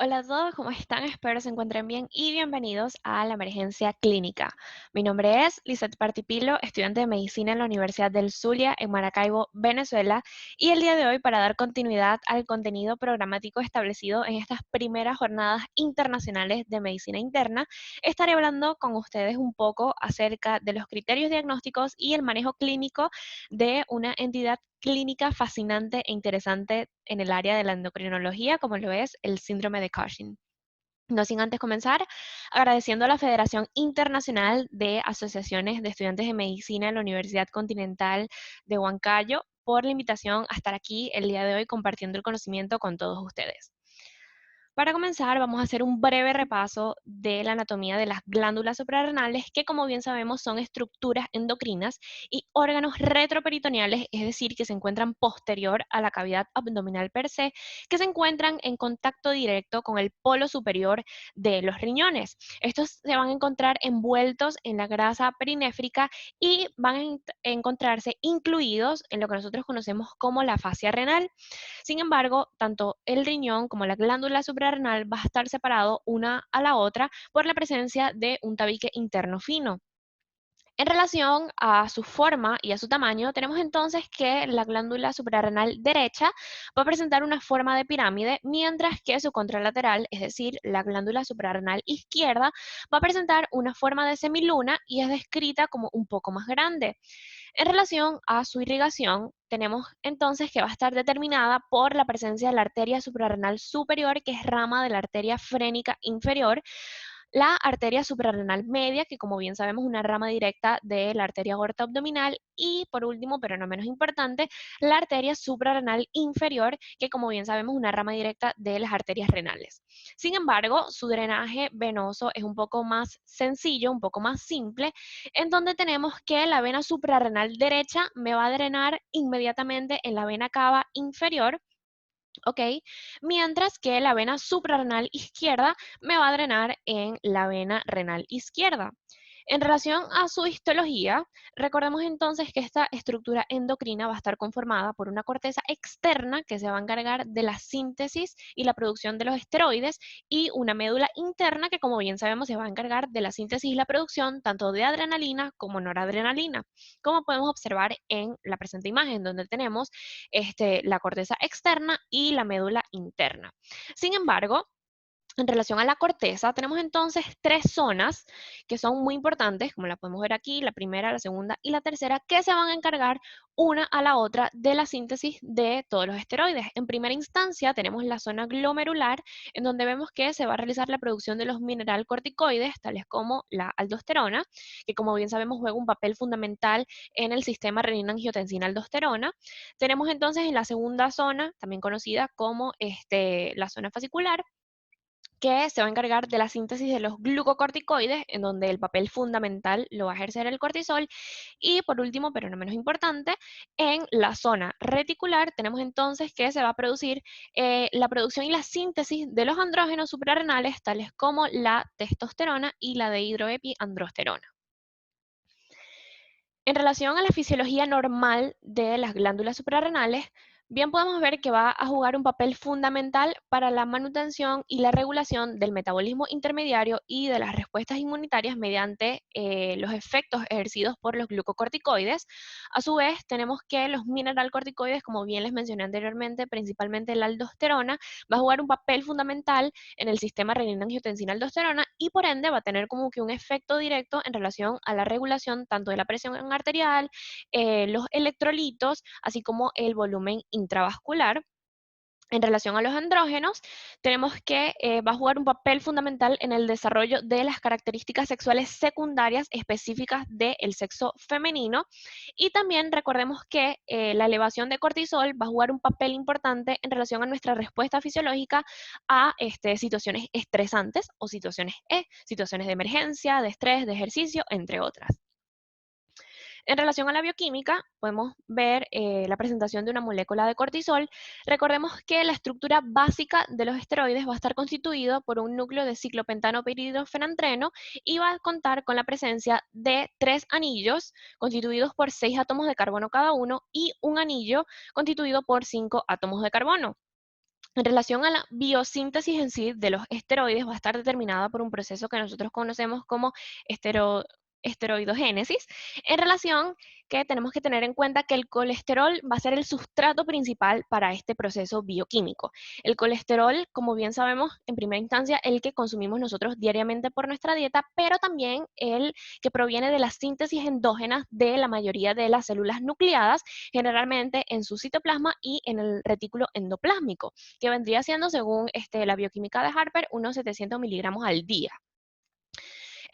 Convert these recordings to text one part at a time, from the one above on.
Hola a todos, ¿cómo están? Espero se encuentren bien y bienvenidos a la emergencia clínica. Mi nombre es Lizeth Partipilo, estudiante de medicina en la Universidad del Zulia en Maracaibo, Venezuela, y el día de hoy, para dar continuidad al contenido programático establecido en estas primeras jornadas internacionales de medicina interna, estaré hablando con ustedes un poco acerca de los criterios diagnósticos y el manejo clínico de una entidad clínica fascinante e interesante en el área de la endocrinología, como lo es el síndrome de Cushing. No sin antes comenzar, agradeciendo a la Federación Internacional de Asociaciones de Estudiantes de Medicina de la Universidad Continental de Huancayo por la invitación a estar aquí el día de hoy compartiendo el conocimiento con todos ustedes. Para comenzar, vamos a hacer un breve repaso de la anatomía de las glándulas suprarrenales, que como bien sabemos son estructuras endocrinas y órganos retroperitoneales, es decir, que se encuentran posterior a la cavidad abdominal per se, que se encuentran en contacto directo con el polo superior de los riñones. Estos se van a encontrar envueltos en la grasa perinéfrica y van a encontrarse incluidos en lo que nosotros conocemos como la fascia renal. Sin embargo, tanto el riñón como la glándula suprarrenal va a estar separado una a la otra por la presencia de un tabique interno fino. En relación a su forma y a su tamaño, tenemos entonces que la glándula suprarrenal derecha va a presentar una forma de pirámide, mientras que su contralateral, es decir, la glándula suprarrenal izquierda, va a presentar una forma de semiluna y es descrita como un poco más grande. En relación a su irrigación, tenemos entonces que va a estar determinada por la presencia de la arteria suprarrenal superior, que es rama de la arteria frénica inferior, la arteria suprarrenal media, que como bien sabemos es una rama directa de la arteria aorta abdominal, y por último, pero no menos importante, la arteria suprarrenal inferior, que como bien sabemos es una rama directa de las arterias renales. Sin embargo, su drenaje venoso es un poco más sencillo, un poco más simple, en donde tenemos que la vena suprarrenal derecha me va a drenar inmediatamente en la vena cava inferior, ¿ok? Mientras que la vena suprarrenal izquierda me va a drenar en la vena renal izquierda. En relación a su histología, recordemos entonces que esta estructura endocrina va a estar conformada por una corteza externa que se va a encargar de la síntesis y la producción de los esteroides, y una médula interna que, como bien sabemos, se va a encargar de la síntesis y la producción tanto de adrenalina como noradrenalina, como podemos observar en la presente imagen, donde tenemos la corteza externa y la médula interna. Sin embargo, en relación a la corteza, tenemos entonces tres zonas que son muy importantes, como la podemos ver aquí, la primera, la segunda y la tercera, que se van a encargar una a la otra de la síntesis de todos los esteroides. En primera instancia, tenemos la zona glomerular, en donde vemos que se va a realizar la producción de los mineralcorticoides, tales como la aldosterona, que como bien sabemos juega un papel fundamental en el sistema renina-angiotensina-aldosterona. Tenemos entonces en la segunda zona, también conocida como la zona fascicular, que se va a encargar de la síntesis de los glucocorticoides, en donde el papel fundamental lo va a ejercer el cortisol. Y por último, pero no menos importante, en la zona reticular tenemos entonces que se va a producir la producción y la síntesis de los andrógenos suprarrenales, tales como la testosterona y la dehidroepiandrosterona. En relación a la fisiología normal de las glándulas suprarrenales, bien podemos ver que va a jugar un papel fundamental para la manutención y la regulación del metabolismo intermediario y de las respuestas inmunitarias mediante los efectos ejercidos por los glucocorticoides. A su vez, tenemos que los mineralcorticoides, como bien les mencioné anteriormente, principalmente la aldosterona, va a jugar un papel fundamental en el sistema renina-angiotensina-aldosterona, y por ende va a tener como que un efecto directo en relación a la regulación tanto de la presión arterial, los electrolitos, así como el volumen intravascular. En relación a los andrógenos, tenemos que va a jugar un papel fundamental en el desarrollo de las características sexuales secundarias específicas del sexo femenino. Y también recordemos que la elevación de cortisol va a jugar un papel importante en relación a nuestra respuesta fisiológica a situaciones estresantes o situaciones situaciones de emergencia, de estrés, de ejercicio, entre otras. En relación a la bioquímica, podemos ver la presentación de una molécula de cortisol. Recordemos que la estructura básica de los esteroides va a estar constituido por un núcleo de ciclopentano piridofenantreno y va a contar con la presencia de 3 anillos constituidos por 6 átomos de carbono cada uno y un anillo constituido por 5 átomos de carbono. En relación a la biosíntesis en sí de los esteroides, va a estar determinada por un proceso que nosotros conocemos como estero- esteroidogénesis, en relación que tenemos que tener en cuenta que el colesterol va a ser el sustrato principal para este proceso bioquímico. El colesterol, como bien sabemos, en primera instancia, el que consumimos nosotros diariamente por nuestra dieta, pero también el que proviene de la síntesis endógena de la mayoría de las células nucleadas, generalmente en su citoplasma y en el retículo endoplásmico, que vendría siendo, según la bioquímica de Harper, unos 700 miligramos al día.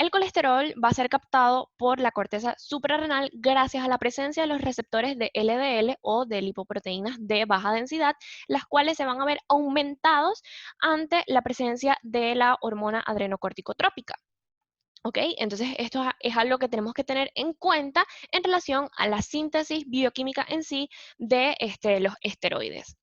El colesterol va a ser captado por la corteza suprarrenal gracias a la presencia de los receptores de LDL o de lipoproteínas de baja densidad, las cuales se van a ver aumentados ante la presencia de la hormona adrenocorticotrópica. ¿Ok? Entonces, esto es algo que tenemos que tener en cuenta en relación a la síntesis bioquímica en sí de los esteroides.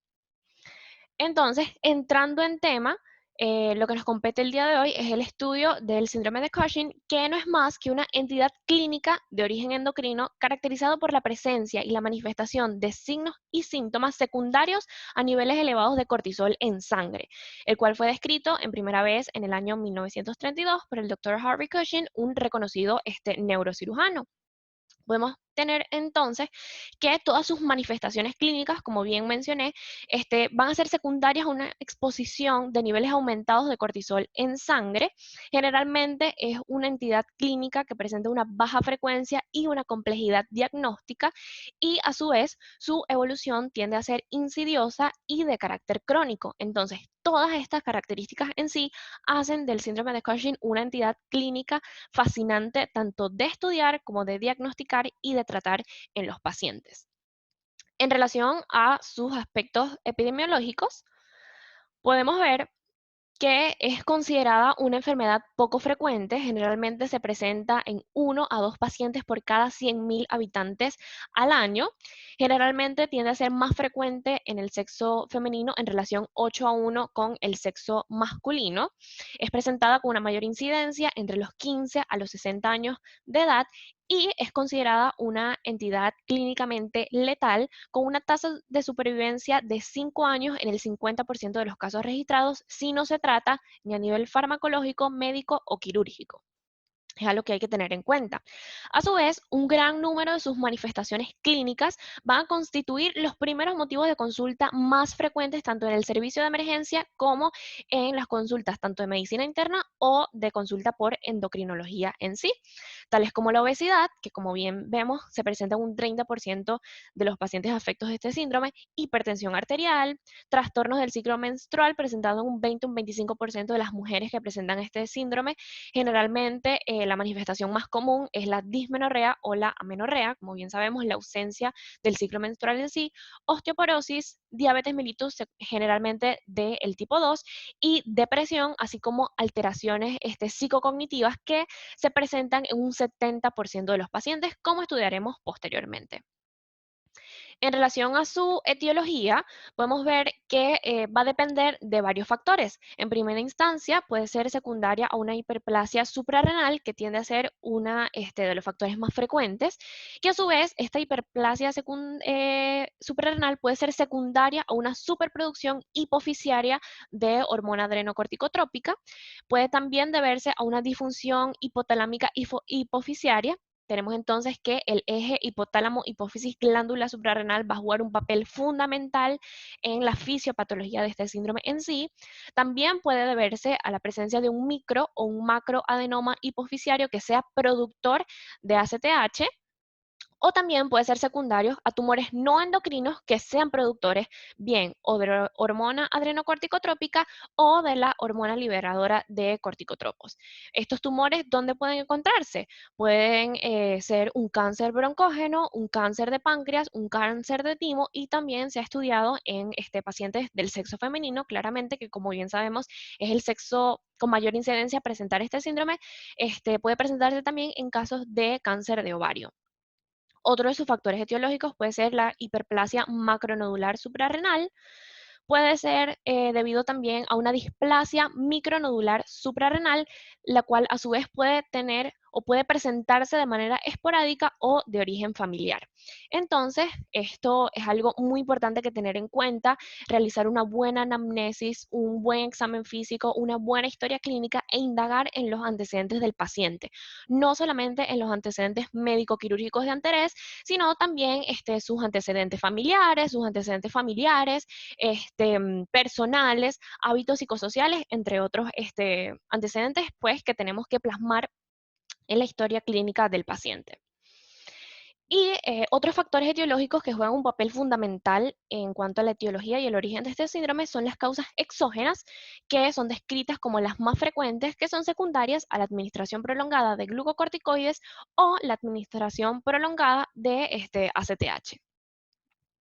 Entonces, entrando en tema, lo que nos compete el día de hoy es el estudio del síndrome de Cushing, que no es más que una entidad clínica de origen endocrino caracterizado por la presencia y la manifestación de signos y síntomas secundarios a niveles elevados de cortisol en sangre, el cual fue descrito en primera vez en el año 1932 por el Dr. Harvey Cushing, un reconocido neurocirujano. Podemos tener entonces que todas sus manifestaciones clínicas, como bien mencioné, van a ser secundarias a una exposición de niveles aumentados de cortisol en sangre. Generalmente es una entidad clínica que presenta una baja frecuencia y una complejidad diagnóstica, y a su vez su evolución tiende a ser insidiosa y de carácter crónico. Entonces, todas estas características en sí hacen del síndrome de Cushing una entidad clínica fascinante tanto de estudiar como de diagnosticar y de tratar en los pacientes. En relación a sus aspectos epidemiológicos, podemos ver que es considerada una enfermedad poco frecuente. Generalmente se presenta en 1 a 2 pacientes por cada 100.000 habitantes al año. Generalmente tiende a ser más frecuente en el sexo femenino en relación 8 a 1 con el sexo masculino. Es presentada con una mayor incidencia entre los 15 a los 60 años de edad y es considerada una entidad clínicamente letal con una tasa de supervivencia de 5 años en el 50% de los casos registrados si no se trata ni a nivel farmacológico, médico o quirúrgico. Es algo que hay que tener en cuenta. A su vez, un gran número de sus manifestaciones clínicas van a constituir los primeros motivos de consulta más frecuentes tanto en el servicio de emergencia como en las consultas tanto de medicina interna o de consulta por endocrinología en sí, tales como la obesidad, que como bien vemos se presenta en un 30% de los pacientes afectos de este síndrome, hipertensión arterial, trastornos del ciclo menstrual presentado en un 20-25% de las mujeres que presentan este síndrome. Generalmente la manifestación más común es la dismenorrea o la amenorrea, como bien sabemos, la ausencia del ciclo menstrual en sí, osteoporosis, diabetes mellitus, generalmente del tipo 2, y depresión, así como alteraciones psicocognitivas que se presentan en un 70% de los pacientes, como estudiaremos posteriormente. En relación a su etiología, podemos ver que va a depender de varios factores. En primera instancia, puede ser secundaria a una hiperplasia suprarrenal, que tiende a ser una de los factores más frecuentes, que a su vez esta hiperplasia suprarrenal puede ser secundaria a una superproducción hipofisiaria de hormona adrenocorticotrópica. Puede también deberse a una disfunción hipotalámica hipofisiaria. Tenemos entonces que el eje hipotálamo hipófisis glándula suprarrenal va a jugar un papel fundamental en la fisiopatología de este síndrome en sí. También puede deberse a la presencia de un micro o un macroadenoma hipofisiario que sea productor de ACTH, o también puede ser secundario a tumores no endocrinos que sean productores bien o de la hormona adrenocorticotrópica o de la hormona liberadora de corticotropos. Estos tumores, ¿dónde pueden encontrarse? Pueden ser un cáncer broncógeno, un cáncer de páncreas, un cáncer de timo, y también se ha estudiado en pacientes del sexo femenino, claramente que como bien sabemos es el sexo con mayor incidencia a presentar este síndrome. Puede presentarse también en casos de cáncer de ovario. Otro de sus factores etiológicos puede ser la hiperplasia macronodular suprarrenal. Puede ser debido también a una displasia micronodular suprarrenal, la cual a su vez puede tener o puede presentarse de manera esporádica o de origen familiar. Entonces, esto es algo muy importante que tener en cuenta, realizar una buena anamnesis, un buen examen físico, una buena historia clínica e indagar en los antecedentes del paciente, no solamente en los antecedentes médico-quirúrgicos de interés, sino también sus antecedentes familiares, personales, hábitos psicosociales, entre otros antecedentes pues, que tenemos que plasmar en la historia clínica del paciente. Y otros factores etiológicos que juegan un papel fundamental en cuanto a la etiología y el origen de este síndrome son las causas exógenas, que son descritas como las más frecuentes, que son secundarias a la administración prolongada de glucocorticoides o la administración prolongada de ACTH,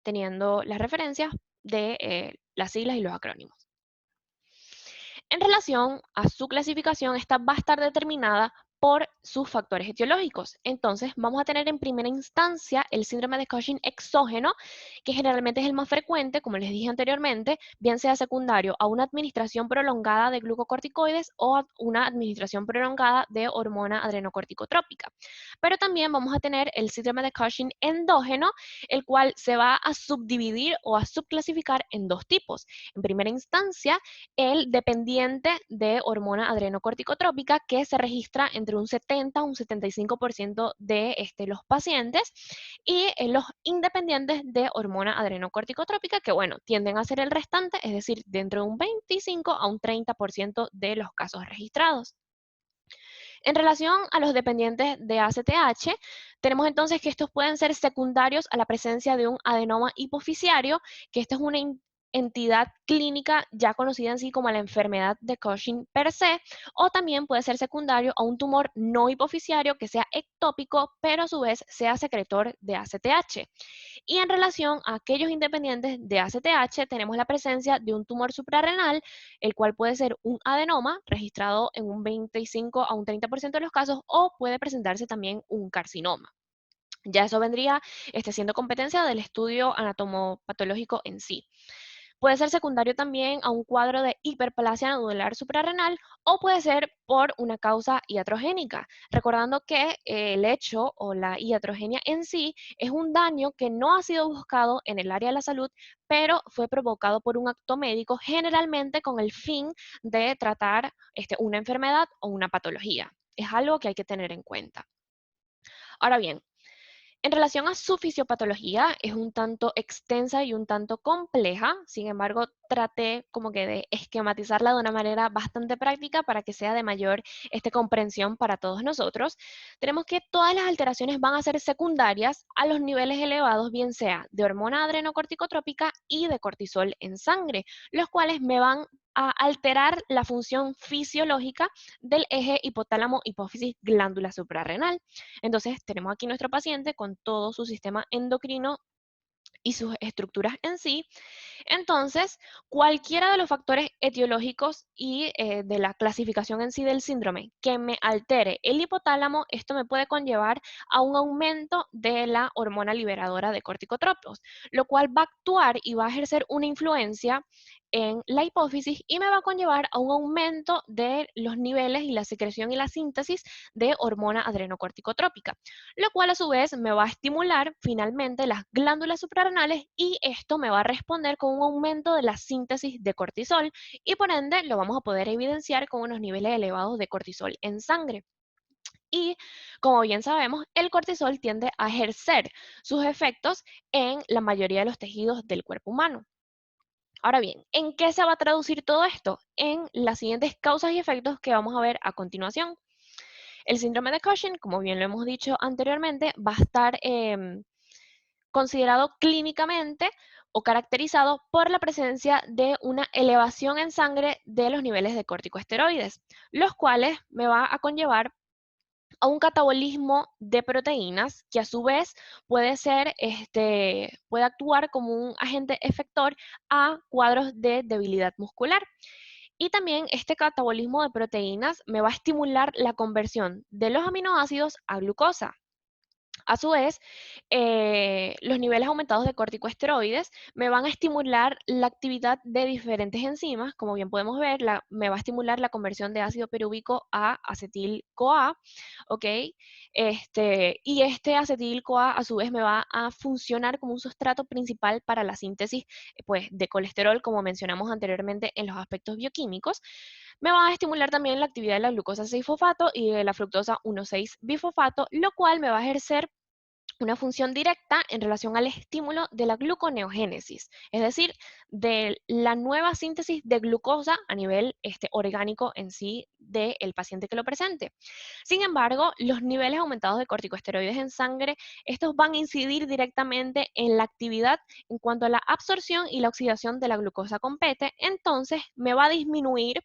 teniendo las referencias de las siglas y los acrónimos. En relación a su clasificación, esta va a estar determinada por sus factores etiológicos. Entonces, vamos a tener en primera instancia el síndrome de Cushing exógeno, que generalmente es el más frecuente, como les dije anteriormente, bien sea secundario a una administración prolongada de glucocorticoides o a una administración prolongada de hormona adrenocorticotrópica. Pero también vamos a tener el síndrome de Cushing endógeno, el cual se va a subdividir o a subclasificar en dos tipos. En primera instancia, el dependiente de hormona adrenocorticotrópica, que se registra entre un 70 a un 75% de los pacientes, y los independientes de hormona adrenocorticotrópica, que bueno, tienden a ser el restante, es decir, dentro de un 25 a un 30% de los casos registrados. En relación a los dependientes de ACTH, tenemos entonces que estos pueden ser secundarios a la presencia de un adenoma hipofisiario, que esta es una entidad clínica ya conocida en sí como la enfermedad de Cushing per se, o también puede ser secundario a un tumor no hipofisiario que sea ectópico, pero a su vez sea secretor de ACTH. Y en relación a aquellos independientes de ACTH, tenemos la presencia de un tumor suprarrenal, el cual puede ser un adenoma, registrado en un 25 a un 30% de los casos, o puede presentarse también un carcinoma. Ya eso vendría siendo competencia del estudio anatomopatológico en sí. Puede ser secundario también a un cuadro de hiperplasia nodular suprarrenal o puede ser por una causa iatrogénica, recordando que el hecho o la iatrogenia en sí es un daño que no ha sido buscado en el área de la salud, pero fue provocado por un acto médico, generalmente con el fin de tratar una enfermedad o una patología. Es algo que hay que tener en cuenta. Ahora bien, en relación a su fisiopatología, es un tanto extensa y un tanto compleja, sin embargo, traté como que de esquematizarla de una manera bastante práctica para que sea de mayor comprensión para todos nosotros. Tenemos que todas las alteraciones van a ser secundarias a los niveles elevados, bien sea de hormona adrenocorticotrópica y de cortisol en sangre, los cuales me van a alterar la función fisiológica del eje hipotálamo-hipófisis-glándula suprarrenal. Entonces, tenemos aquí nuestro paciente con todo su sistema endocrino y sus estructuras en sí. Entonces, cualquiera de los factores etiológicos y de la clasificación en sí del síndrome que me altere el hipotálamo, esto me puede conllevar a un aumento de la hormona liberadora de corticotropos, lo cual va a actuar y va a ejercer una influencia en la hipófisis y me va a conllevar a un aumento de los niveles y la secreción y la síntesis de hormona adrenocorticotrópica, lo cual a su vez me va a estimular finalmente las glándulas suprarrenales y esto me va a responder con un aumento de la síntesis de cortisol y por ende lo vamos a poder evidenciar con unos niveles elevados de cortisol en sangre. Y como bien sabemos, el cortisol tiende a ejercer sus efectos en la mayoría de los tejidos del cuerpo humano. Ahora bien, ¿en qué se va a traducir todo esto? En las siguientes causas y efectos que vamos a ver a continuación. El síndrome de Cushing, como bien lo hemos dicho anteriormente, va a estar considerado clínicamente o caracterizado por la presencia de una elevación en sangre de los niveles de corticosteroides, los cuales me va a conllevar a un catabolismo de proteínas que a su vez puede actuar como un agente efector a cuadros de debilidad muscular. Y también este catabolismo de proteínas me va a estimular la conversión de los aminoácidos a glucosa. A su vez, los niveles aumentados de corticosteroides me van a estimular la actividad de diferentes enzimas. Como bien podemos ver, me va a estimular la conversión de ácido pirúvico a acetil-CoA, ¿ok? Y este acetil-CoA a su vez me va a funcionar como un sustrato principal para la síntesis pues, de colesterol, como mencionamos anteriormente en los aspectos bioquímicos. Me va a estimular también la actividad de la glucosa 6-fosfato y de la fructosa 1,6-bifosfato, lo cual me va a ejercer una función directa en relación al estímulo de la gluconeogénesis, es decir, de la nueva síntesis de glucosa a nivel orgánico en sí del paciente que lo presente. Sin embargo, los niveles aumentados de corticosteroides en sangre, estos van a incidir directamente en la actividad en cuanto a la absorción y la oxidación de la glucosa con PET, entonces me va a disminuir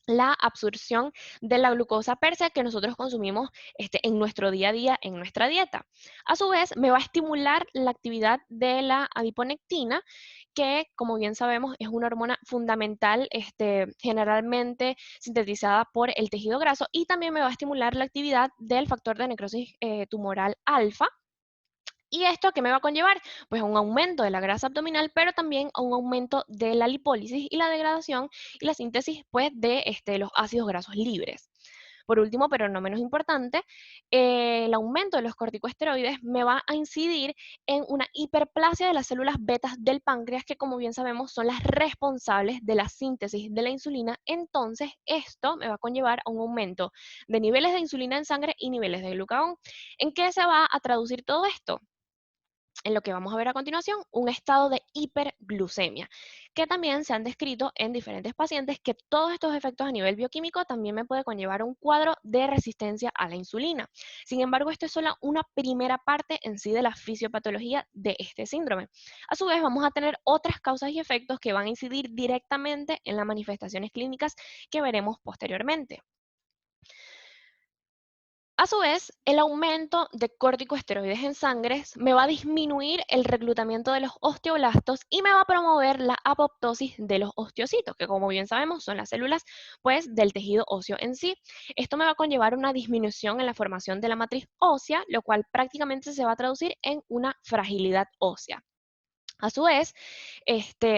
la absorción de la glucosa per se que nosotros consumimos en nuestro día a día, en nuestra dieta. A su vez, me va a estimular la actividad de la adiponectina, que como bien sabemos es una hormona fundamental, generalmente sintetizada por el tejido graso, y también me va a estimular la actividad del factor de necrosis tumoral alfa. ¿Y esto qué me va a conllevar? Pues a un aumento de la grasa abdominal, pero también a un aumento de la lipólisis y la degradación y la síntesis pues, de los ácidos grasos libres. Por último, pero no menos importante, el aumento de los corticosteroides me va a incidir en una hiperplasia de las células betas del páncreas, que como bien sabemos son las responsables de la síntesis de la insulina. Entonces, esto me va a conllevar a un aumento de niveles de insulina en sangre y niveles de glucagón. ¿En qué se va a traducir todo esto? En lo que vamos a ver a continuación, un estado de hiperglucemia, que también se han descrito en diferentes pacientes, que todos estos efectos a nivel bioquímico también me puede conllevar a un cuadro de resistencia a la insulina. Sin embargo, esto es solo una primera parte en sí de la fisiopatología de este síndrome. A su vez, vamos a tener otras causas y efectos que van a incidir directamente en las manifestaciones clínicas que veremos posteriormente. A su vez, el aumento de corticosteroides en sangre me va a disminuir el reclutamiento de los osteoblastos y me va a promover la apoptosis de los osteocitos, que como bien sabemos son las células pues, del tejido óseo en sí. Esto me va a conllevar una disminución en la formación de la matriz ósea, lo cual prácticamente se va a traducir en una fragilidad ósea. A su vez,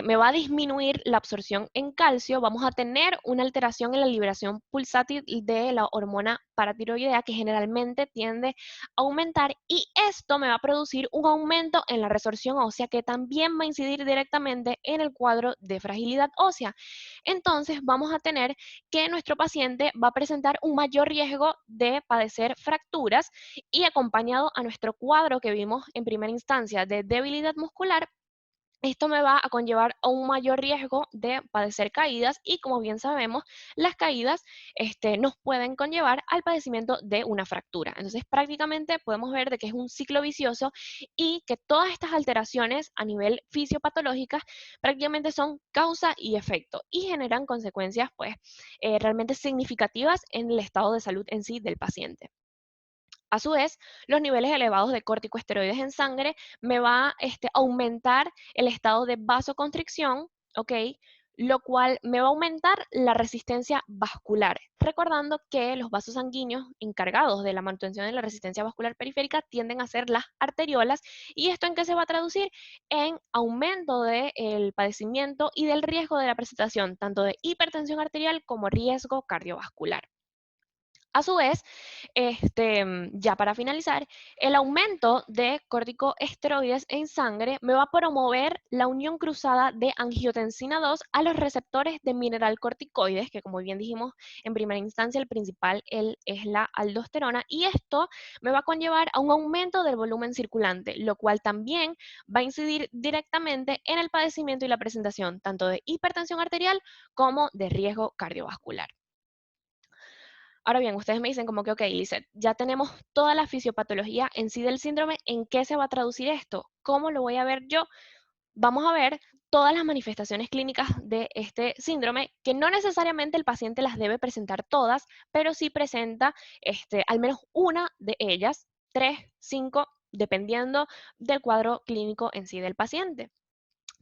me va a disminuir la absorción en calcio, vamos a tener una alteración en la liberación pulsátil de la hormona paratiroidea, que generalmente tiende a aumentar, y esto me va a producir un aumento en la resorción ósea, que también va a incidir directamente en el cuadro de fragilidad ósea. Entonces vamos a tener que nuestro paciente va a presentar un mayor riesgo de padecer fracturas, y acompañado a nuestro cuadro que vimos en primera instancia de debilidad muscular, esto me va a conllevar a un mayor riesgo de padecer caídas, y como bien sabemos, las caídas nos pueden conllevar al padecimiento de una fractura. Entonces, prácticamente podemos ver de que es un ciclo vicioso, y que todas estas alteraciones a nivel fisiopatológicas prácticamente son causa y efecto y generan consecuencias pues, realmente significativas en el estado de salud en sí del paciente. A su vez, los niveles elevados de corticosteroides en sangre me va a aumentar el estado de vasoconstricción, ¿ok? Lo cual me va a aumentar la resistencia vascular. Recordando que los vasos sanguíneos encargados de la manutención de la resistencia vascular periférica tienden a ser las arteriolas. ¿Y esto en qué se va a traducir? En aumento del padecimiento y del riesgo de la presentación tanto de hipertensión arterial como riesgo cardiovascular. A su vez, ya para finalizar, el aumento de corticosteroides en sangre me va a promover la unión cruzada de angiotensina 2 a los receptores de mineralcorticoides, que como bien dijimos en primera instancia, el principal es la aldosterona, y esto me va a conllevar a un aumento del volumen circulante, lo cual también va a incidir directamente en el padecimiento y la presentación tanto de hipertensión arterial como de riesgo cardiovascular. Ahora bien, ustedes me dicen como que, ok, Lizeth, ya tenemos toda la fisiopatología en sí del síndrome, ¿en qué se va a traducir esto? ¿Cómo lo voy a ver yo? Vamos a ver todas las manifestaciones clínicas de este síndrome, que no necesariamente el paciente las debe presentar todas, pero sí presenta al menos una de ellas, 3, 5, dependiendo del cuadro clínico en sí del paciente.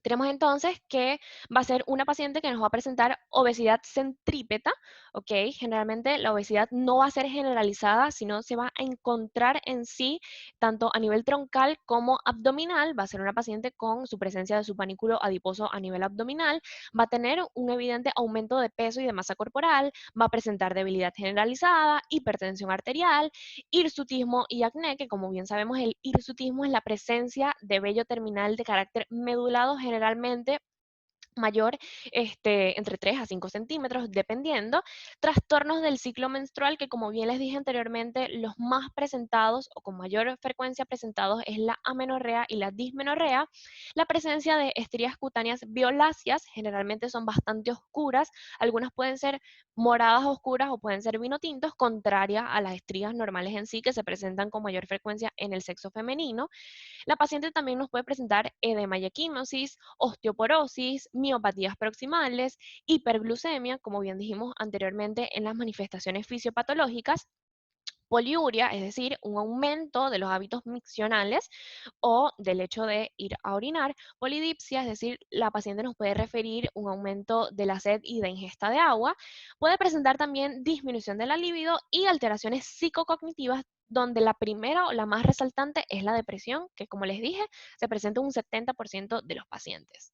Tenemos entonces que va a ser una paciente que nos va a presentar obesidad centrípeta, ¿ok? Generalmente la obesidad no va a ser generalizada, sino se va a encontrar en sí, tanto a nivel troncal como abdominal. Va a ser una paciente con su presencia de su panículo adiposo a nivel abdominal, va a tener un evidente aumento de peso y de masa corporal, va a presentar debilidad generalizada, hipertensión arterial, hirsutismo y acné, que como bien sabemos el hirsutismo es la presencia de vello terminal de carácter medulado generalmente mayor, entre 3 a 5 centímetros, dependiendo. Trastornos del ciclo menstrual, que como bien les dije anteriormente, los más presentados o con mayor frecuencia presentados es la amenorrea y la dismenorrea. La presencia de estrías cutáneas violáceas, generalmente son bastante oscuras, algunas pueden ser moradas oscuras o pueden ser vino tintos, contrarias a las estrías normales en sí, que se presentan con mayor frecuencia en el sexo femenino. La paciente también nos puede presentar edema y equimosis, osteoporosis, miopatías proximales, hiperglucemia, como bien dijimos anteriormente en las manifestaciones fisiopatológicas, poliuria, es decir, un aumento de los hábitos miccionales o del hecho de ir a orinar, polidipsia, es decir, la paciente nos puede referir un aumento de la sed y de ingesta de agua, puede presentar también disminución de la libido y alteraciones psicocognitivas donde la primera o la más resaltante es la depresión, que como les dije, se presenta en un 70% de los pacientes.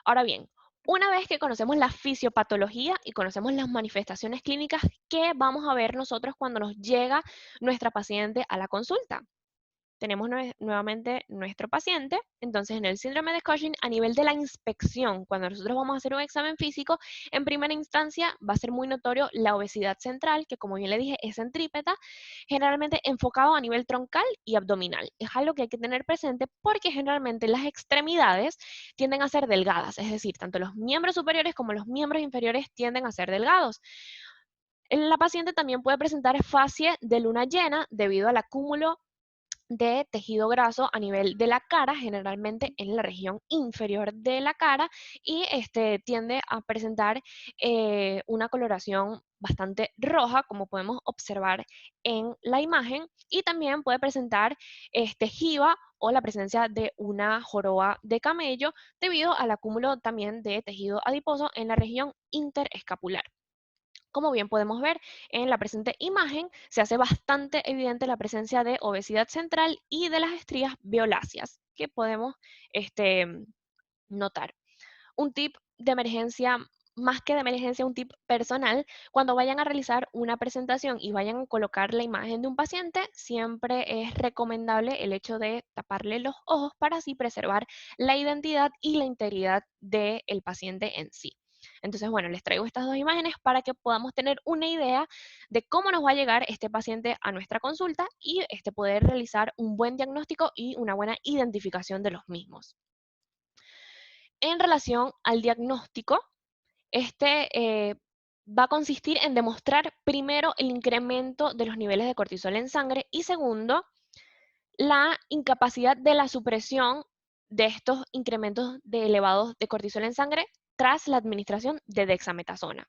Ahora bien, una vez que conocemos la fisiopatología y conocemos las manifestaciones clínicas, ¿qué vamos a ver nosotros cuando nos llega nuestra paciente a la consulta? Tenemos nuevamente nuestro paciente. Entonces, en el síndrome de Cushing, a nivel de la inspección, cuando nosotros vamos a hacer un examen físico, en primera instancia va a ser muy notorio la obesidad central, que como bien le dije, es centrípeta, generalmente enfocado a nivel troncal y abdominal. Es algo que hay que tener presente porque generalmente las extremidades tienden a ser delgadas, es decir, tanto los miembros superiores como los miembros inferiores tienden a ser delgados. La paciente también puede presentar fascia de luna llena debido al acúmulo de tejido graso a nivel de la cara, generalmente en la región inferior de la cara, y tiende a presentar una coloración bastante roja, como podemos observar en la imagen, y también puede presentar jiba o la presencia de una joroba de camello debido al acúmulo también de tejido adiposo en la región interescapular. Como bien podemos ver en la presente imagen, se hace bastante evidente la presencia de obesidad central y de las estrías violáceas que podemos notar. Un tip de emergencia, más que de emergencia, un tip personal, cuando vayan a realizar una presentación y vayan a colocar la imagen de un paciente, siempre es recomendable el hecho de taparle los ojos para así preservar la identidad y la integridad del paciente en sí. Entonces, bueno, les traigo estas dos imágenes para que podamos tener una idea de cómo nos va a llegar este paciente a nuestra consulta y poder realizar un buen diagnóstico y una buena identificación de los mismos. En relación al diagnóstico, este va a consistir en demostrar primero el incremento de los niveles de cortisol en sangre y segundo, la incapacidad de la supresión de estos incrementos de elevados de cortisol en sangre tras la administración de dexametasona.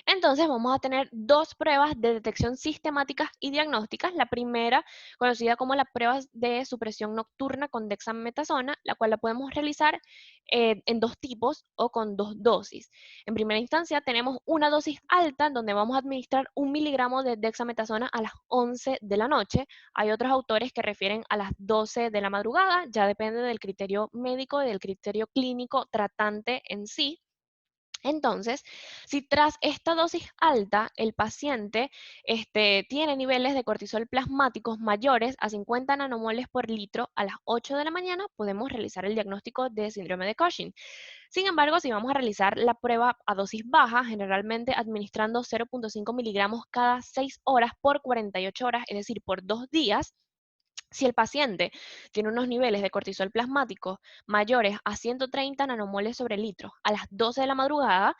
Entonces vamos a tener dos pruebas de detección sistemáticas y diagnósticas. La primera, conocida como la prueba de supresión nocturna con dexametasona, la cual la podemos realizar en dos tipos o con dos dosis. En primera instancia tenemos una dosis alta donde vamos a administrar 1 miligramo de dexametasona a las 11 de la noche. Hay otros autores que refieren a las 12 de la madrugada, ya depende del criterio médico y del criterio clínico tratante en sí. Entonces, si tras esta dosis alta el paciente tiene niveles de cortisol plasmáticos mayores a 50 nanomoles por litro a las 8 de la mañana, podemos realizar el diagnóstico de síndrome de Cushing. Sin embargo, si vamos a realizar la prueba a dosis baja, generalmente administrando 0.5 miligramos cada 6 horas por 48 horas, es decir, por 2 días, si el paciente tiene unos niveles de cortisol plasmático mayores a 130 nanomoles sobre litro a las 12 de la madrugada,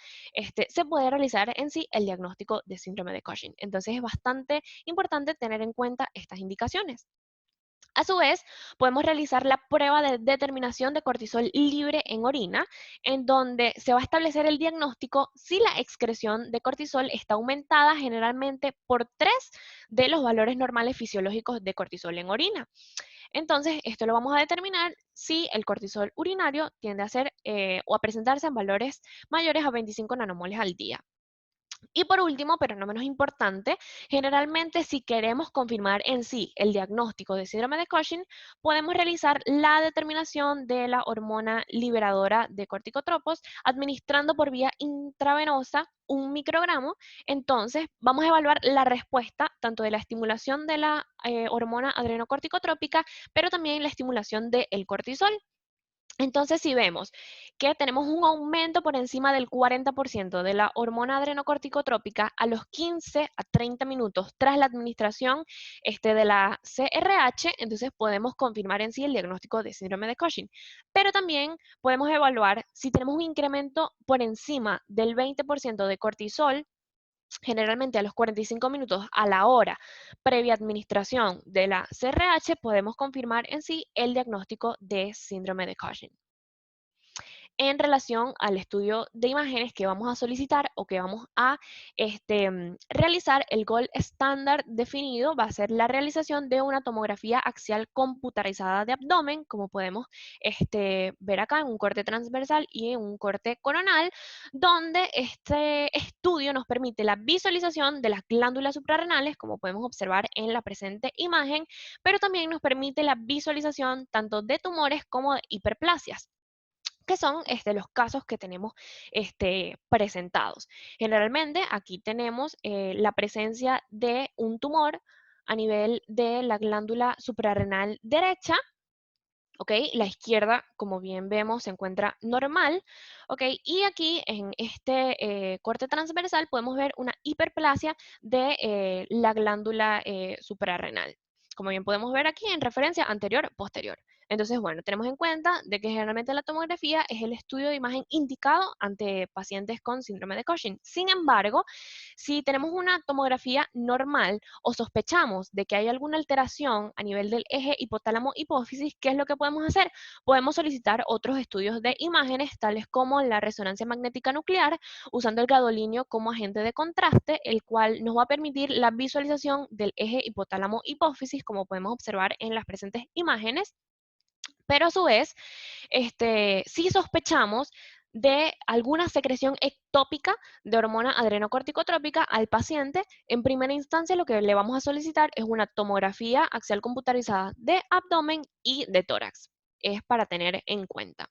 se puede realizar en sí el diagnóstico de síndrome de Cushing. Entonces es bastante importante tener en cuenta estas indicaciones. A su vez, podemos realizar la prueba de determinación de cortisol libre en orina, en donde se va a establecer el diagnóstico si la excreción de cortisol está aumentada generalmente por 3 de los valores normales fisiológicos de cortisol en orina. Entonces, esto lo vamos a determinar si el cortisol urinario tiende a ser o a presentarse en valores mayores a 25 nanomoles al día. Y por último, pero no menos importante, generalmente si queremos confirmar en sí el diagnóstico de síndrome de Cushing, podemos realizar la determinación de la hormona liberadora de corticotropos administrando por vía intravenosa un microgramo. Entonces, vamos a evaluar la respuesta tanto de la estimulación de la hormona adrenocorticotrópica, pero también la estimulación del cortisol. Entonces, si vemos que tenemos un aumento por encima del 40% de la hormona adrenocorticotrópica a los 15 a 30 minutos tras la administración de la CRH, entonces podemos confirmar en sí el diagnóstico de síndrome de Cushing. Pero también podemos evaluar si tenemos un incremento por encima del 20% de cortisol, generalmente a los 45 minutos a la hora previa administración de la CRH, podemos confirmar en sí el diagnóstico de síndrome de Cushing. En relación al estudio de imágenes que vamos a solicitar o que vamos a realizar, el gold estándar definido va a ser la realización de una tomografía axial computarizada de abdomen, como podemos ver acá en un corte transversal y en un corte coronal, donde este estudio nos permite la visualización de las glándulas suprarrenales, como podemos observar en la presente imagen, pero también nos permite la visualización tanto de tumores como de hiperplasias, que son los casos que tenemos presentados. Generalmente aquí tenemos la presencia de un tumor a nivel de la glándula suprarrenal derecha, ¿ok? La izquierda, como bien vemos, se encuentra normal, ¿ok? Y aquí en este corte transversal podemos ver una hiperplasia de la glándula suprarrenal. Como bien podemos ver aquí en referencia anterior-posterior. Entonces, bueno, tenemos en cuenta de que generalmente la tomografía es el estudio de imagen indicado ante pacientes con síndrome de Cushing. Sin embargo, si tenemos una tomografía normal o sospechamos de que hay alguna alteración a nivel del eje hipotálamo-hipófisis, ¿qué es lo que podemos hacer? Podemos solicitar otros estudios de imágenes, tales como la resonancia magnética nuclear, usando el gadolinio como agente de contraste, el cual nos va a permitir la visualización del eje hipotálamo-hipófisis, como podemos observar en las presentes imágenes. Pero a su vez, si sospechamos de alguna secreción ectópica de hormona adrenocorticotrópica al paciente, en primera instancia lo que le vamos a solicitar es una tomografía axial computarizada de abdomen y de tórax. Es para tener en cuenta.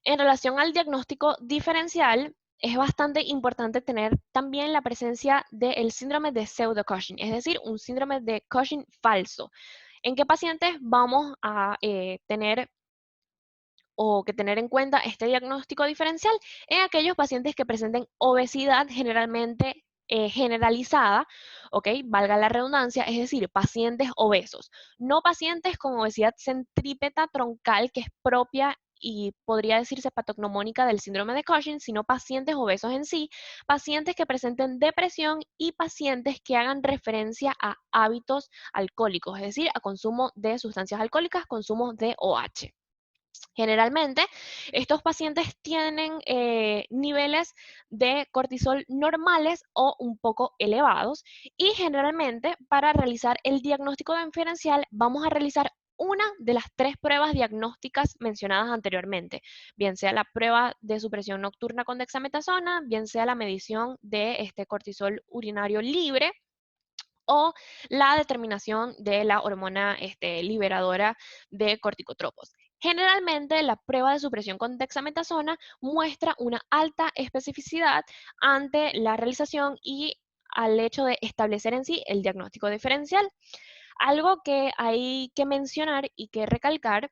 En relación al diagnóstico diferencial, es bastante importante tener también la presencia del síndrome de pseudo-Cushing, es decir, un síndrome de Cushing falso. ¿En qué pacientes vamos a tener o que tener en cuenta este diagnóstico diferencial? En aquellos pacientes que presenten obesidad generalmente generalizada, ¿ok? Valga la redundancia, es decir, pacientes obesos, no pacientes con obesidad centrípeta troncal que es propia y podría decirse patognomónica del síndrome de Cushing, sino pacientes obesos en sí, pacientes que presenten depresión y pacientes que hagan referencia a hábitos alcohólicos, es decir, a consumo de sustancias alcohólicas, consumo de OH. Generalmente, estos pacientes tienen niveles de cortisol normales o un poco elevados, y generalmente para realizar el diagnóstico diferencial vamos a realizar una de las tres pruebas diagnósticas mencionadas anteriormente, bien sea la prueba de supresión nocturna con dexametasona, bien sea la medición de este cortisol urinario libre, o la determinación de la hormona liberadora de corticotropos. Generalmente, la prueba de supresión con dexametasona muestra una alta especificidad ante la realización y al hecho de establecer en sí el diagnóstico diferencial. Algo que hay que mencionar y que recalcar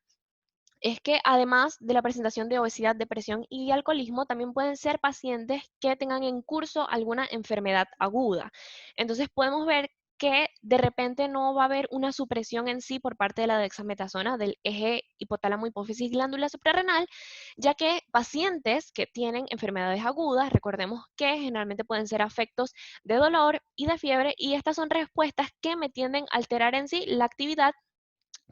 es que además de la presentación de obesidad, depresión y alcoholismo, también pueden ser pacientes que tengan en curso alguna enfermedad aguda. Entonces podemos ver que de repente no va a haber una supresión en sí por parte de la dexametasona del eje hipotálamo hipófisis glándula suprarrenal, ya que pacientes que tienen enfermedades agudas, recordemos que generalmente pueden ser afectos de dolor y de fiebre, y estas son respuestas que me tienden a alterar en sí la actividad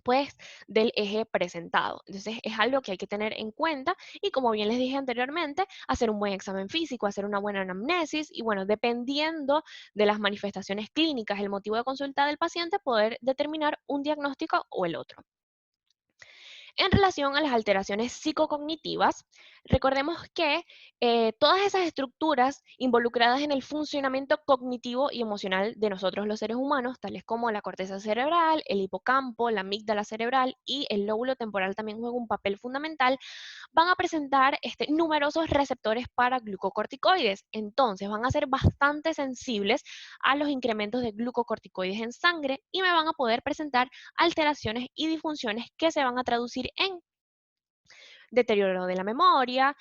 pues del eje presentado. Entonces es algo que hay que tener en cuenta y como bien les dije anteriormente, hacer un buen examen físico, hacer una buena anamnesis y bueno, dependiendo de las manifestaciones clínicas, el motivo de consulta del paciente, poder determinar un diagnóstico o el otro. En relación a las alteraciones psicocognitivas, recordemos que todas esas estructuras involucradas en el funcionamiento cognitivo y emocional de nosotros los seres humanos, tales como la corteza cerebral, el hipocampo, la amígdala cerebral y el lóbulo temporal también juegan un papel fundamental, van a presentar numerosos receptores para glucocorticoides. Entonces van a ser bastante sensibles a los incrementos de glucocorticoides en sangre y me van a poder presentar alteraciones y disfunciones que se van a traducir en deterioro de la memoria,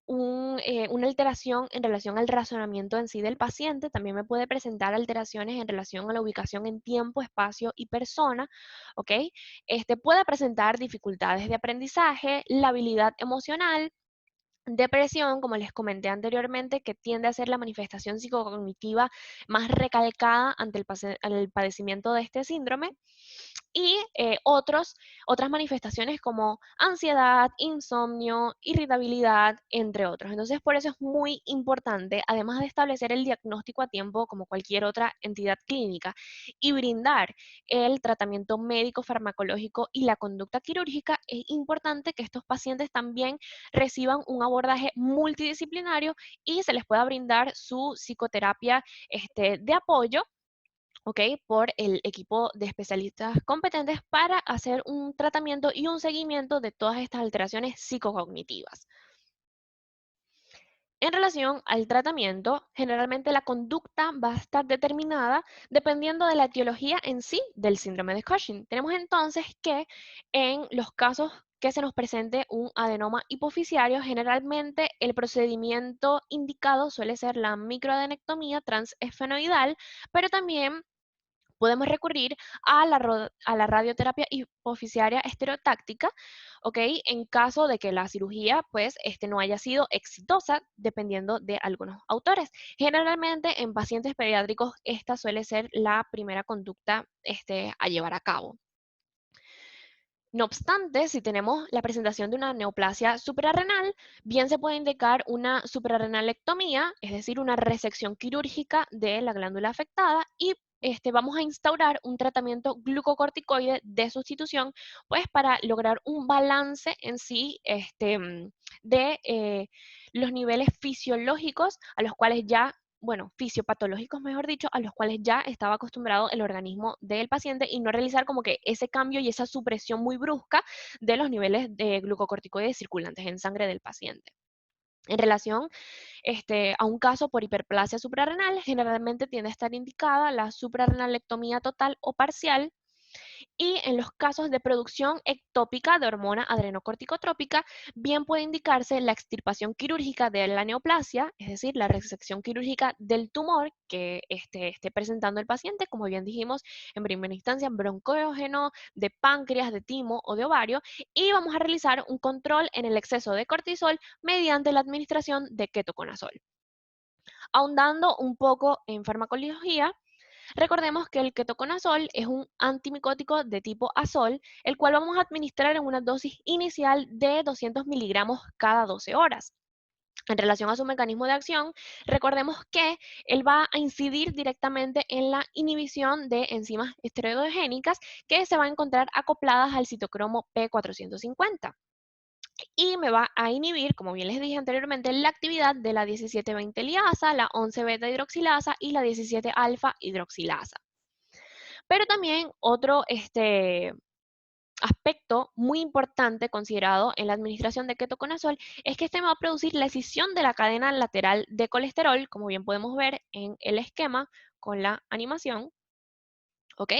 una alteración en relación al razonamiento en sí del paciente, también me puede presentar alteraciones en relación a la ubicación en tiempo, espacio y persona, ¿ok? Puede presentar dificultades de aprendizaje, la habilidad emocional, depresión, como les comenté anteriormente, que tiende a ser la manifestación psicocognitiva más recalcada ante el padecimiento de este síndrome, y otras manifestaciones como ansiedad, insomnio, irritabilidad, entre otros. Entonces, por eso es muy importante, además de establecer el diagnóstico a tiempo como cualquier otra entidad clínica y brindar el tratamiento médico, farmacológico y la conducta quirúrgica, es importante que estos pacientes también reciban un abordaje multidisciplinario y se les pueda brindar su psicoterapia de apoyo, ¿ok? Por el equipo de especialistas competentes para hacer un tratamiento y un seguimiento de todas estas alteraciones psicocognitivas. En relación al tratamiento, generalmente la conducta va a estar determinada dependiendo de la etiología en sí del síndrome de Cushing. Tenemos entonces que en los casos que se nos presente un adenoma hipofisiario, generalmente el procedimiento indicado suele ser la microadenectomía transesfenoidal, pero también podemos recurrir a la radioterapia hipofisiaria estereotáctica, ¿ok? En caso de que la cirugía, pues, no haya sido exitosa, dependiendo de algunos autores. Generalmente, en pacientes pediátricos, esta suele ser la primera conducta, a llevar a cabo. No obstante, si tenemos la presentación de una neoplasia suprarrenal, bien se puede indicar una suprarrenalectomía, es decir, una resección quirúrgica de la glándula afectada y vamos a instaurar un tratamiento glucocorticoide de sustitución, pues para lograr un balance en sí de los niveles fisiológicos a los cuales ya, bueno, fisiopatológicos, mejor dicho, a los cuales ya estaba acostumbrado el organismo del paciente y no realizar como que ese cambio y esa supresión muy brusca de los niveles de glucocorticoides circulantes en sangre del paciente. En relación a un caso por hiperplasia suprarrenal, generalmente tiende a estar indicada la suprarrenalectomía total o parcial, y en los casos de producción ectópica de hormona adrenocorticotrópica, bien puede indicarse la extirpación quirúrgica de la neoplasia, es decir, la resección quirúrgica del tumor que esté presentando el paciente, como bien dijimos, en primera instancia, broncoéogeno, de páncreas, de timo o de ovario, y vamos a realizar un control en el exceso de cortisol mediante la administración de ketoconazol. Ahondando un poco en farmacología, recordemos que el ketoconazol es un antimicótico de tipo azol, el cual vamos a administrar en una dosis inicial de 200 miligramos cada 12 horas. En relación a su mecanismo de acción, recordemos que él va a incidir directamente en la inhibición de enzimas esteroidogénicas que se van a encontrar acopladas al citocromo P450 y me va a inhibir, como bien les dije anteriormente, la actividad de la 17-20 liasa, la 11-beta hidroxilasa y la 17-alfa hidroxilasa. Pero también otro aspecto muy importante considerado en la administración de ketoconazol es que este va a producir la escisión de la cadena lateral de colesterol, como bien podemos ver en el esquema con la animación, ¿ok?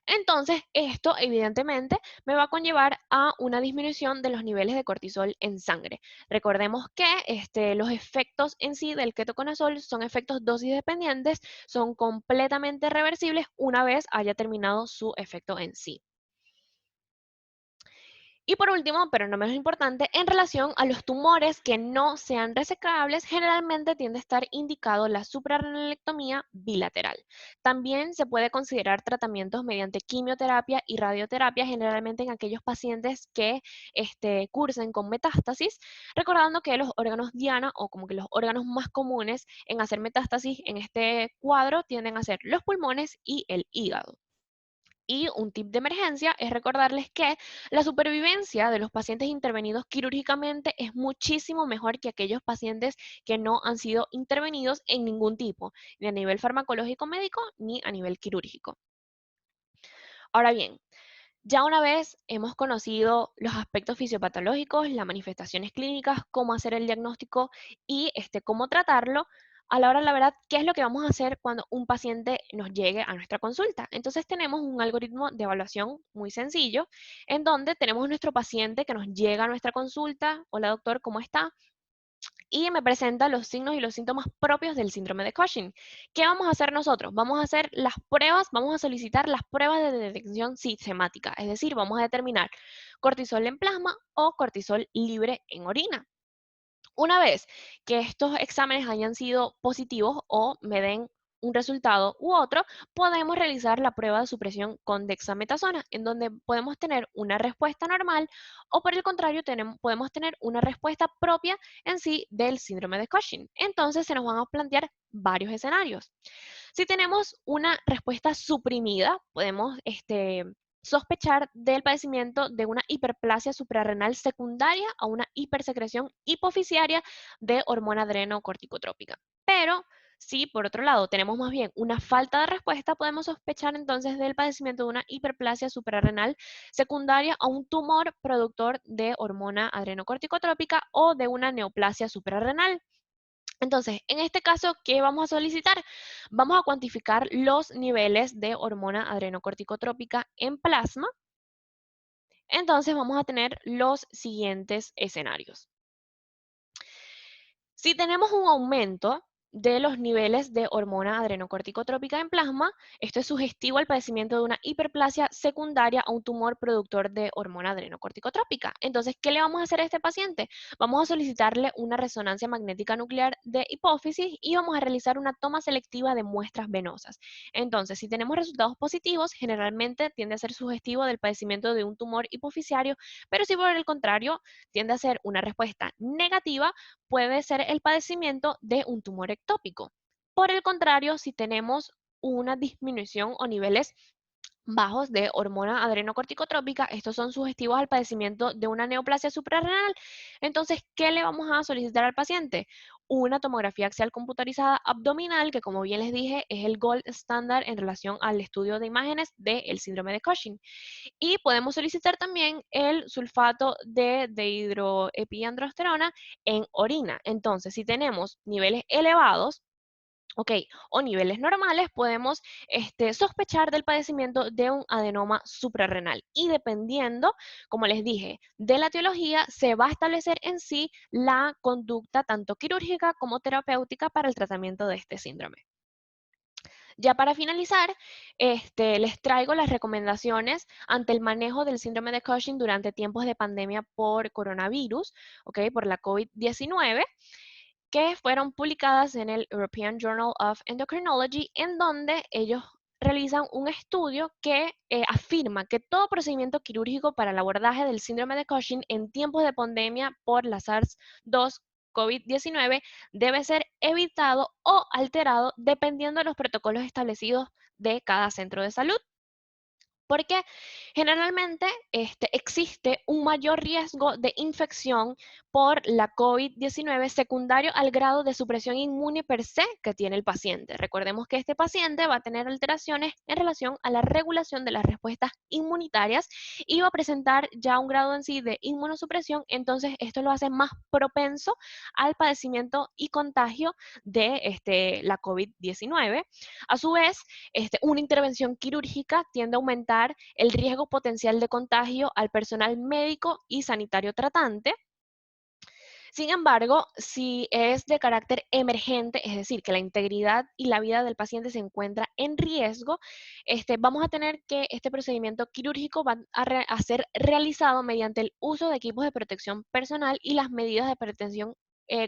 Entonces, esto evidentemente me va a conllevar a una disminución de los niveles de cortisol en sangre. Recordemos que los efectos en sí del ketoconazol son efectos dosis dependientes, son completamente reversibles una vez haya terminado su efecto en sí. Y por último, pero no menos importante, en relación a los tumores que no sean resecables, generalmente tiende a estar indicado la suprarrenalectomía bilateral. También se puede considerar tratamientos mediante quimioterapia y radioterapia, generalmente en aquellos pacientes que cursen con metástasis, recordando que los órganos diana o como que los órganos más comunes en hacer metástasis en este cuadro tienden a ser los pulmones y el hígado. Y un tip de emergencia es recordarles que la supervivencia de los pacientes intervenidos quirúrgicamente es muchísimo mejor que aquellos pacientes que no han sido intervenidos en ningún tipo, ni a nivel farmacológico médico ni a nivel quirúrgico. Ahora bien, ya una vez hemos conocido los aspectos fisiopatológicos, las manifestaciones clínicas, cómo hacer el diagnóstico y cómo tratarlo, a la hora de la verdad, ¿qué es lo que vamos a hacer cuando un paciente nos llegue a nuestra consulta? Entonces tenemos un algoritmo de evaluación muy sencillo, en donde tenemos nuestro paciente que nos llega a nuestra consulta. Hola doctor, ¿cómo está? Y me presenta los signos y los síntomas propios del síndrome de Cushing. ¿Qué vamos a hacer nosotros? Vamos a hacer las pruebas, vamos a solicitar las pruebas de detección sistemática, es decir, vamos a determinar cortisol en plasma o cortisol libre en orina. Una vez que estos exámenes hayan sido positivos o me den un resultado u otro, podemos realizar la prueba de supresión con dexametasona, en donde podemos tener una respuesta normal o por el contrario podemos tener una respuesta propia en sí del síndrome de Cushing. Entonces se nos van a plantear varios escenarios. Si tenemos una respuesta suprimida, podemos sospechar del padecimiento de una hiperplasia suprarrenal secundaria a una hipersecreción hipofisiaria de hormona adrenocorticotrópica. Pero si por otro lado tenemos más bien una falta de respuesta, podemos sospechar entonces del padecimiento de una hiperplasia suprarrenal secundaria a un tumor productor de hormona adrenocorticotrópica o de una neoplasia suprarrenal. Entonces, en este caso, ¿qué vamos a solicitar? Vamos a cuantificar los niveles de hormona adrenocorticotrópica en plasma. Entonces, vamos a tener los siguientes escenarios. Si tenemos un aumento de los niveles de hormona adrenocorticotrópica en plasma, esto es sugestivo al padecimiento de una hiperplasia secundaria a un tumor productor de hormona adrenocorticotrópica. Entonces, ¿qué le vamos a hacer a este paciente? Vamos a solicitarle una resonancia magnética nuclear de hipófisis y vamos a realizar una toma selectiva de muestras venosas. Entonces, si tenemos resultados positivos, generalmente tiende a ser sugestivo del padecimiento de un tumor hipofisiario, pero si por el contrario tiende a ser una respuesta negativa, puede ser el padecimiento de un tumor ectópico. Por el contrario, si tenemos una disminución o niveles bajos de hormona adrenocorticotrópica, estos son sugestivos al padecimiento de una neoplasia suprarrenal. Entonces, ¿qué le vamos a solicitar al paciente? Una tomografía axial computarizada abdominal, que como bien les dije, es el gold standard en relación al estudio de imágenes del síndrome de Cushing. Y podemos solicitar también el sulfato de dehidroepiandrosterona en orina. Entonces, si tenemos niveles elevados, ok, o niveles normales, podemos sospechar del padecimiento de un adenoma suprarrenal. Y dependiendo, como les dije, de la etiología, se va a establecer en sí la conducta tanto quirúrgica como terapéutica para el tratamiento de este síndrome. Ya para finalizar, les traigo las recomendaciones ante el manejo del síndrome de Cushing durante tiempos de pandemia por coronavirus, ¿ok? Por la COVID-19, que fueron publicadas en el European Journal of Endocrinology, en donde ellos realizan un estudio que afirma que todo procedimiento quirúrgico para el abordaje del síndrome de Cushing en tiempos de pandemia por la SARS-2 COVID-19 debe ser evitado o alterado dependiendo de los protocolos establecidos de cada centro de salud. Porque generalmente existe un mayor riesgo de infección por la COVID-19 secundario al grado de supresión inmune per se que tiene el paciente. Recordemos que este paciente va a tener alteraciones en relación a la regulación de las respuestas inmunitarias y va a presentar ya un grado en sí de inmunosupresión, entonces esto lo hace más propenso al padecimiento y contagio de la COVID-19. A su vez, una intervención quirúrgica tiende a aumentar el riesgo potencial de contagio al personal médico y sanitario tratante. Sin embargo, si es de carácter emergente, es decir, que la integridad y la vida del paciente se encuentra en riesgo, vamos a tener que este procedimiento quirúrgico va a ser realizado mediante el uso de equipos de protección personal y las medidas de protección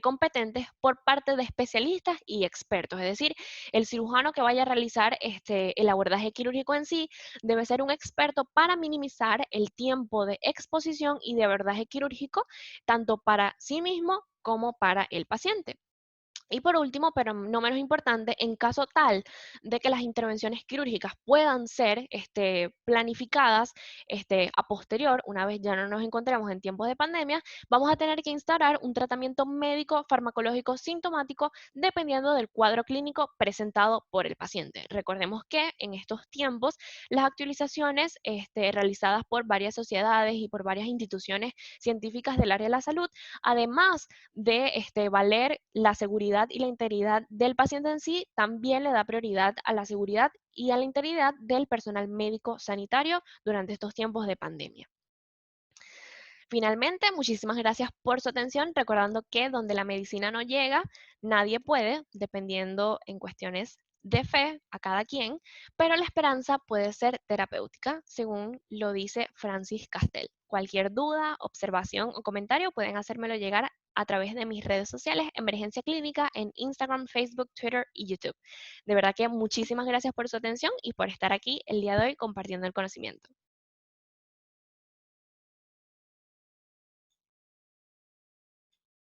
competentes por parte de especialistas y expertos. Es decir, el cirujano que vaya a realizar el abordaje quirúrgico en sí debe ser un experto para minimizar el tiempo de exposición y de abordaje quirúrgico tanto para sí mismo como para el paciente. Y por último, pero no menos importante, en caso tal de que las intervenciones quirúrgicas puedan ser planificadas a posterior, una vez ya no nos encontremos en tiempos de pandemia, vamos a tener que instaurar un tratamiento médico farmacológico sintomático dependiendo del cuadro clínico presentado por el paciente. Recordemos que en estos tiempos las actualizaciones realizadas por varias sociedades y por varias instituciones científicas del área de la salud, además de valer la seguridad y la integridad del paciente en sí, también le da prioridad a la seguridad y a la integridad del personal médico sanitario durante estos tiempos de pandemia. Finalmente, muchísimas gracias por su atención, recordando que donde la medicina no llega, nadie puede, dependiendo en cuestiones de fe a cada quien, pero la esperanza puede ser terapéutica, según lo dice Francis Castell. Cualquier duda, observación o comentario pueden hacérmelo llegar a través de mis redes sociales, Emergencia Clínica, en Instagram, Facebook, Twitter y YouTube. De verdad que muchísimas gracias por su atención y por estar aquí el día de hoy compartiendo el conocimiento.